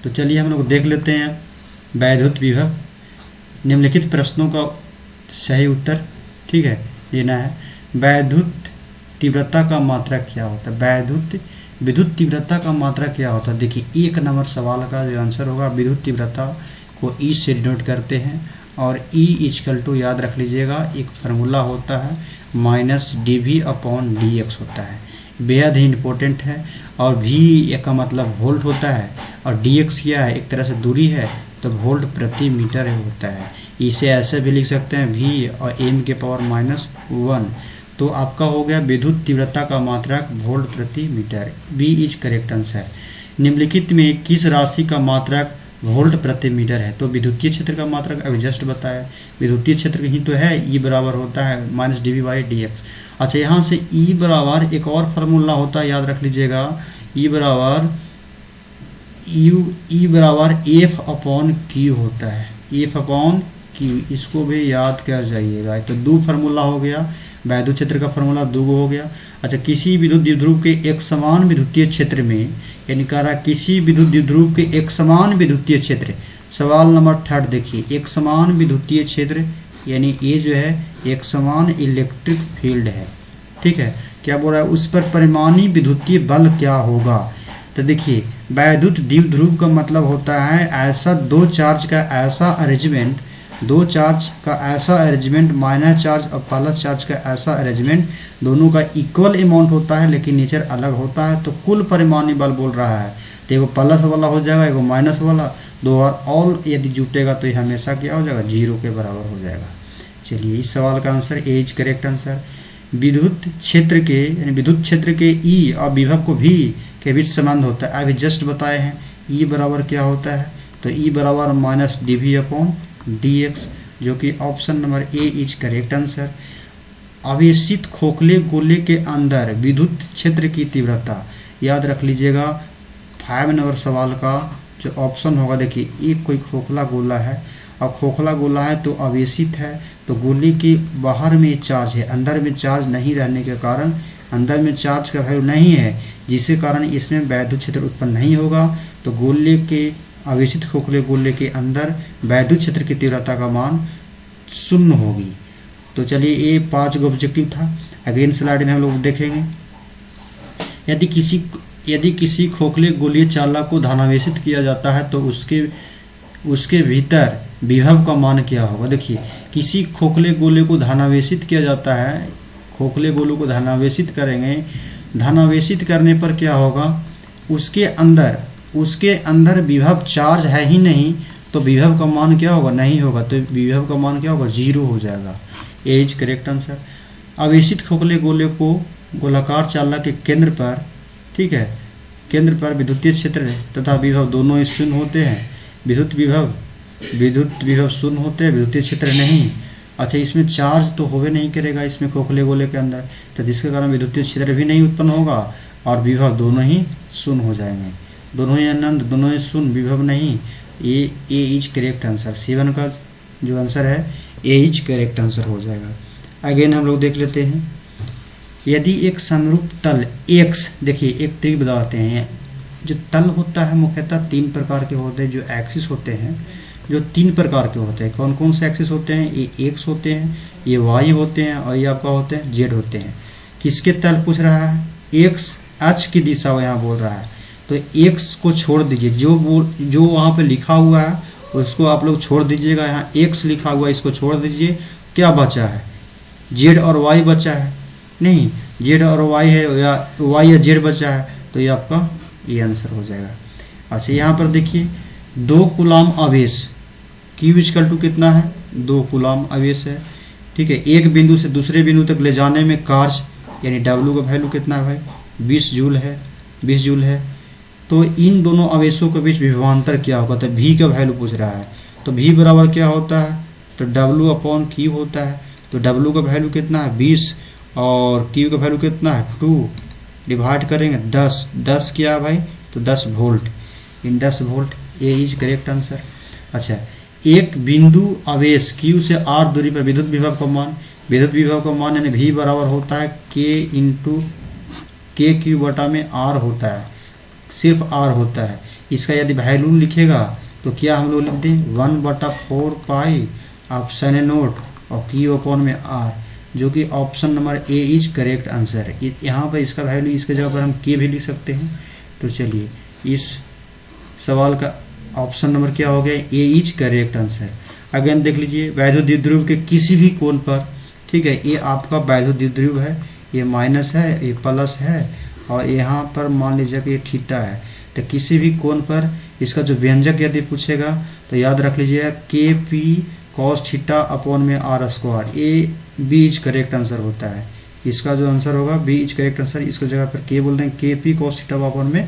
तो चलिए हम लोग देख लेते हैं वैद्युत विभव। निम्नलिखित प्रश्नों का सही उत्तर ठीक है देना है। वैद्युत तीव्रता का मात्रक क्या होता है? विद्युत तीव्रता का मात्रक क्या होता है? देखिए 1 नंबर सवाल का जो आंसर होगा, विद्युत तीव्रता को ई से डिनोट करते हैं और ई इक्वल टू याद रख लीजिएगा, एक फार्मूला होता है -dV/dx होता है, बेहद ही इम्पोर्टेंट है। और V का मतलब वोल्ट होता है और dx क्या है? एक तरह से दूरी है, तो वोल्ट प्रति मीटर होता है। इसे ऐसे भी लिख सकते हैं V और m के पावर -1। तो आपका हो गया विद्युत तीव्रता का मात्रक वोल्ट प्रति metre. B is correct answer. निम्नलिखित में किस राशि का मात्रक वोल्ट प्रति मीटर है? तो विद्युतीय क्षेत्र का मात्रक अभी जस्ट बताया, विद्युतीय क्षेत्र ही तो है, E बराबर होता है -dV/dx। अच्छा, यहाँ से E बराबर एक और फार्मूला होता है, याद रख लीजिएगा, E बराबर F/Q होता है, F/Q, इसको भी याद कर जाइएगा। तो 2 फार्मूला हो गया, वैद्युत क्षेत्र का फार्मूला 2 हो गया। अच्छा, किसी विद्युत द्विध्रुव के एक समान विद्युतीय क्षेत्र में, यानी कह रहा किसी विद्युत द्विध्रुव के एक समान विद्युतीय क्षेत्र, सवाल नंबर 3 देखिए, एक समान विद्युतीय क्षेत्र यानी ये जो है एक समान इलेक्ट्रिक फील्ड है, ठीक है। क्या बोल रहा है? उस पर परिमाणी विद्युतीय बल क्या होगा? तो देखिए वैद्युत द्विध्रुव का मतलब होता है ऐसा दो चार्ज का ऐसा अरेंजमेंट, दो चार्ज का ऐसा अरेंजमेंट, माइनस चार्ज और प्लस चार्ज का ऐसा अरेंजमेंट, दोनों का इक्वल अमाउंट होता है लेकिन नेचर अलग होता है। तो कुल परिमाणी बल बोल रहा है, तो एगो प्लस वाला हो जाएगा, एगो माइनस वाला, दो और ऑल यदि जुटेगा तो ये हमेशा क्या हो जाएगा? 0 के बराबर हो जाएगा। चलिए इस सवाल का answer A is correct answer. विद्युत क्षेत्र के यानी विद्युत क्षेत्र के ई और विभव को भी के बीच संबंध होता है, अभी जस्ट बताए हैं। ई बराबर क्या होता है? तो ई बराबर -dV/dx, जो कि option number A is correct answer. आवेशित खोखले गोले के अंदर विद्युत क्षेत्र की तीव्रता, याद रख लीजिएगा 5 नंबर सवाल का जो ऑप्शन होगा, देखिए एक कोई खोखला गोला है और खोखला गोला है तो आवेशित है, तो गोले के बाहर में चार्ज है, अंदर में चार्ज नहीं रहने के कारण, अंदर में चार्ज का वैल्यू नहीं है, जिसके कारण इसमें वैद्युत क्षेत्र उत्पन्न नहीं होगा। तो गोले के आवेशित खोखले गोले के अंदर वैद्युत क्षेत्र की तीव्रता का मान 0 होगी। तो चलिए ये 5 गो ऑब्जेक्टिव था। अगेन स्लाइड में हम लोग देखेंगे, यदि किसी खोखले गोलीय चालक को धनावेशित किया जाता है तो उसके भीतर विभव का मान क्या होगा? देखिए किसी खोखले गोले को धनावेशित किया जाता है, खोखले गोलों को धनावेशित करेंगे, धनावेशित करने पर क्या होगा? उसके अंदर विभव चार्ज है ही नहीं, तो विभव का मान क्या होगा? नहीं होगा, तो विभव का मान क्या होगा? 0 हो जाएगा। ए इज करेक्ट आंसर। आवेशित खोखले गोले को गोलाकार चालक के केंद्र पर, ठीक है, केंद्र पर विद्युतीय क्षेत्र तथा विभव दोनों ही शून्य होते हैं। विद्युत विभव शून्य होते हैं, विद्युतीय क्षेत्र नहीं। अच्छा, इसमें चार्ज तो होवे नहीं करेगा इसमें खोखले गोले के अंदर, तो जिसके कारण विद्युतीय क्षेत्र भी नहीं उत्पन्न होगा और विभव दोनों ही शून्य हो जाएंगे, दोनों ही अनंत, दोनों ही शून्य, विभव नहीं। ए इज करेक्ट आंसर। C1 का जो आंसर है ए इज करेक्ट आंसर हो जाएगा। अगेन हम लोग देख लेते हैं, यदि एक समरूप तल X, देखिए एक ट्रिक बताते हैं, जो तल होता है मुख्यतः 3 प्रकार के होते हैं, जो एक्सिस होते हैं जो 3 प्रकार के होते हैं। कौन कौन से एक्सिस होते हैं? ये X होते हैं, ये Y होते हैं और ये आपका होते हैं Z होते हैं। किसके तल पूछ रहा है? X अक्ष की दिशा यहाँ बोल रहा है, तो X को छोड़ दीजिए, जो वहाँ पे लिखा हुआ है उसको आप लोग छोड़ दीजिएगा। यहाँ X लिखा हुआ है, इसको छोड़ दीजिए। क्या बचा है? Z और Y बचा है? नहीं, Z और Y है या Y या Z बचा है, तो ये आपका ये आंसर हो जाएगा। अच्छा, यहाँ पर देखिए 2 कूलाम आवेश, Q इक्वल टू कितना है? 2 कूलाम आवेश है, ठीक है। एक बिंदु से दूसरे बिंदु तक ले जाने में कार्य यानी W का वैल्यू कितना है भाई? 20 जूल है, 20 जूल है। तो इन दोनों आवेशों के बीच विभवांतर क्या होगा? तो V का वैल्यू पूछ रहा है, तो V बराबर क्या होता है? तो W/Q होता है। तो W का वैल्यू कितना है? 20 और Q का वैल्यू कितना है? 2, डिवाइड करेंगे 10 क्या है भाई? तो 10 volt. In 10 volt A is correct answer. अच्छा, एक बिंदु आवेश Q से R दूरी पर विद्युत विभव का मान यानी V बराबर होता है K/Q/R होता है, सिर्फ R होता है। इसका यदि वैल्यू लिखेगा तो क्या हम लोग लिख दें 1/4 पाई ऑप्शन ए नोट और Q अपॉन में R, जो कि option number A is correct answer है। यहाँ पर इसका वैल्यू इसके जगह पर हम K भी लिख सकते हैं। तो चलिए इस सवाल का ऑप्शन नंबर क्या हो गया, ए इज करेक्ट आंसर। अगेन देख लीजिए, वैद्युत द्विध्रुव के किसी भी कोण पर, ठीक है, ये आपका वैद्युत द्विध्रुव है, ये माइनस है, ये प्लस है, और यहाँ पर मान लीजिए कि ये थीटा है। तो किसी भी कोण पर इसका जो व्यंजक यदि पूछेगा तो याद रख लीजिएगा K P cos theta upon में R square, A B is correct answer होता है। इसका जो आंसर होगा बी इज करेक्ट आंसर, इसको जगह पर के बोल देंगे K P cos theta upon में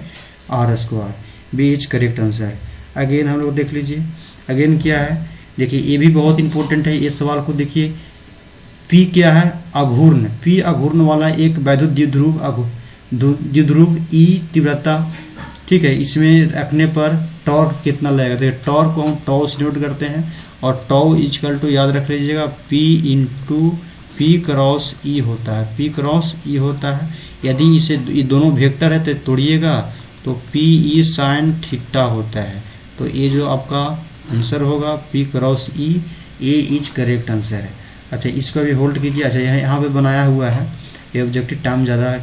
R square, B is correct answer. Again हम लोग देख लीजिए, अगेन क्या है, देखिए ये भी बहुत इंपॉर्टेंट है। इस सवाल को देखिए, पी क्या है, अघूर्ण, पी अघूर्ण वाला एक वैद्युत द्विध्रुव ई तीव्रता, ठीक है, इसमें रखने पर टॉर्क कितना लगेगा। तो टॉर्क को हम टॉ से नोट करते हैं, और टॉ इजकल टू याद रख लीजिएगा P इंटू पी क्रॉस ई होता है, P क्रॉस ई होता है। यदि इसे ये दोनों वेक्टर है तो तोड़िएगा तो P ई साइन थीटा होता है। तो ये जो आपका आंसर होगा P cross E, A is correct answer है। अच्छा, इसको भी होल्ड कीजिए। अच्छा, यहाँ पे बनाया हुआ है, ये ऑब्जेक्टिव टाइम ज़्यादा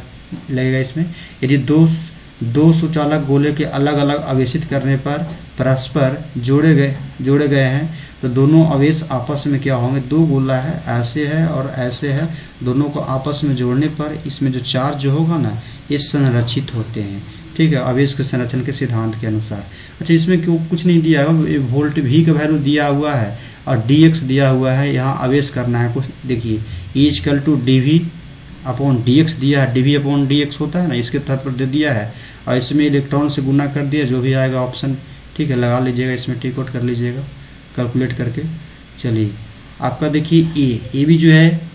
लगेगा इसमें। यदि दो सुचालक गोले के अलग अलग आवेशित करने पर परस्पर जोड़े गए हैं तो दोनों आवेश आपस में क्या होंगे, दो गोला है, ऐसे है और ऐसे है, दोनों को आपस में जोड़ने पर इसमें जो चार्ज जो होगा ना, ये संरक्षित होते हैं, ठीक है, आवेश के संरक्षण के सिद्धांत के अनुसार। अच्छा, इसमें क्यों कुछ नहीं दिया है, वोल्ट भी का वैल्यू दिया हुआ है और dx दिया हुआ है, यहाँ आवेश करना है कुछ। देखिए E equal to dv upon dx दिया है, dv अपॉन dx होता है ना, इसके तहत पर दे दिया है, और इसमें इलेक्ट्रॉन से गुना कर दिया, जो भी आएगा ऑप्शन, ठीक है, लगा लीजिएगा, इसमें टिक आउट कर लीजिएगा कैलकुलेट करके। चलिए आपका देखिए ए भी जो है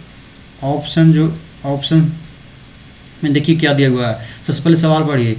ऑप्शन में देखिए क्या दिया हुआ है। सबसे पहले सवाल पढ़िए,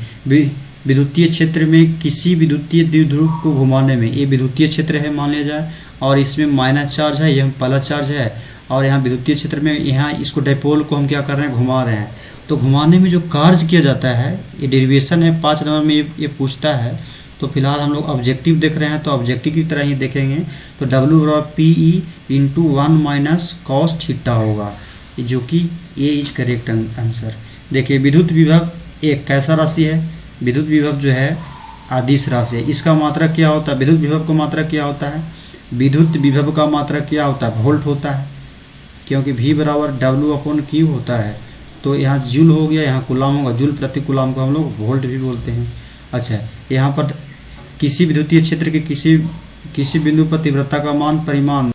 विद्युतीय क्षेत्र में किसी विद्युतीय द्विध्रुव को घुमाने में, ये विद्युतीय क्षेत्र है मान लिया जाए, और इसमें माइनस चार्ज है, यह प्लस चार्ज है, और यहाँ विद्युतीय क्षेत्र में यहाँ इसको डाइपोल को हम क्या कर रहे हैं, घुमा रहे हैं। तो घुमाने में जो कार्य किया जाता है, ये डेरिवेशन है 5 नंबर में ये पूछता है। तो फिलहाल हम लोग ऑब्जेक्टिव देख रहे हैं, तो ऑब्जेक्टिव की तरह ही देखेंगे। तो W बराबर P E into 1 minus cos theta होगा, जो कि ए इज करेक्ट आंसर। देखिए विद्युत विभव एक कैसा राशि है, विद्युत विभव जो है अदिश राशि है। इसका मात्रक क्या होता है, विद्युत विभव का मात्रक क्या होता है, विद्युत विभव का मात्रक क्या होता है, वोल्ट होता है, क्योंकि V बराबर W अपॉन Q होता है। तो यहाँ जूल हो गया, यहाँ कूलाम होगा, जूल प्रति कूलाम को हम लोग वोल्ट भी बोलते हैं। अच्छा, यहाँ पर किसी विद्युतीय क्षेत्र के किसी बिंदु पर तीव्रता का मान परिमाण